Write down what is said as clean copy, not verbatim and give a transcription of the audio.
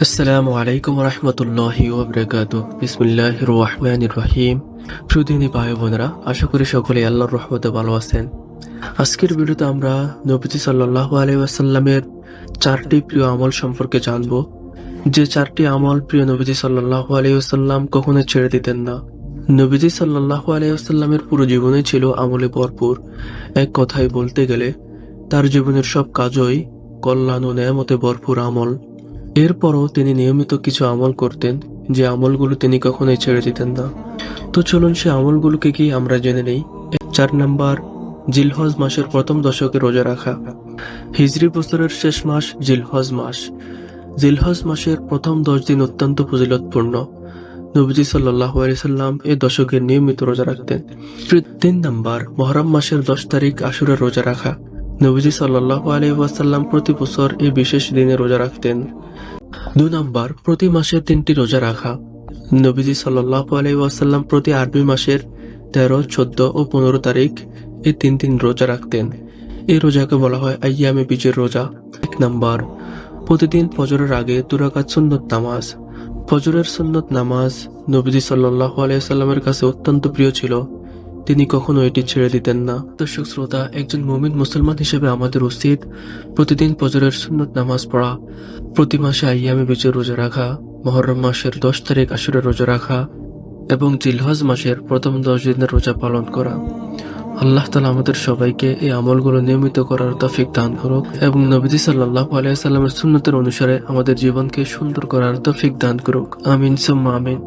আসসালামু আলাইকুম রহমতুল্লাহি ওয়াবারাকাতুহু। বিসমিল্লাহির রহমানির রহিম। প্রিয় দিনী ভাই বোনেরা, আশা করি সকলে আল্লাহর রহমতে ভালো আছেন। আজকের ভিডিওতে আমরা নবীজি সাল্লাল্লাহু আলাইহি ওয়াসাল্লামের চারটি প্রিয় আমল সম্পর্কে জানব, যে চারটি আমল প্রিয় নবীজি সাল্লাল্লাহু আলাইহি ওয়াসাল্লাম কখনো ছেড়ে দিতেন না। নবীজি সাল্লাল্লাহু আলাইহি ওয়াসাল্লামের পুরো জীবনই ছিল আমলে ভরপুর। এক কথায় বলতে গেলে তার জীবনের সব কাজই কল্যাণ ও নেয়ামতে ভরপুর আমল। এরপরও তিনি নিয়মিত কিছু আমল করতেন, যে আমলগুলো তিনি কখনোই ছেড়ে দিতেন না। তো চলুন সে আমলগুলোকে কি আমরা জেনে নেই। 4 নাম্বার, জিলহজ মাসের প্রথম দশকে রোজা রাখা। হিজরি বছরের শেষ মাস জিলহজ মাস। জিলহজ মাসের প্রথম 10 দিন অত্যন্ত ফজিলতপূর্ণ। নবীজি সাল্লাল্লাহু আলাইহি সাল্লাম এই দশকে নিয়মিত রোজা রাখতেন। 3 নাম্বার, মুহররম মাসের 10 তারিখ আশুরার রোজা রাখা। নবীজি সাল্লাল্লাহু আলাইহি ওয়াসাল্লাম প্রতি বছর এই বিশেষ দিনে রোজা রাখতেন। 2 নাম্বার, প্রতি মাসে 3টি রোজা রাখা। নবীজি সাল্লাল্লাহু আলাইহি ওয়াসাল্লাম প্রতি আরবি মাসের 13, 14 ও 15 তারিখ এই 3 দিন রোজা রাখতেন। এই রোজাকে বলা হয় আইয়ামে বীজের রোজা। 1 নাম্বার, প্রতিদিন ফজরের আগে 2 রাকাত সুন্নত নামাজ। ফজরের সুন্নত নামাজ নবীজি সাল্লাল্লাহু আলাইহি ওয়াসাল্লামের কাছে অত্যন্ত প্রিয় ছিল। তিনি কখনো এটি ছেড়ে দিতেন না। দর্শক শ্রোতা, একজন মুমিন মুসলমান হিসেবে আমাদের উচিত প্রতিদিন ফজরের সুন্নত নামাজ পড়া, প্রতি মাসে আইয়ামে বীজের রোজা রাখা, মুহররম মাসের 10 তারিখ আশুরার রোজা রাখা এবং জিলহজ মাসের প্রথম 10 দিনের রোজা পালন করা। আল্লাহ তাআলা আমাদের সবাইকে এই আমলগুলো নিয়মিত করার তৌফিক দান করুক এবং নবীজি সাল্লাল্লাহু আলাইহি ওয়াসাল্লামের সুন্নতের অনুসারে আমাদের জীবনকে সুন্দর করার তৌফিক দান করুক। আমিন সুম্মা আমিন।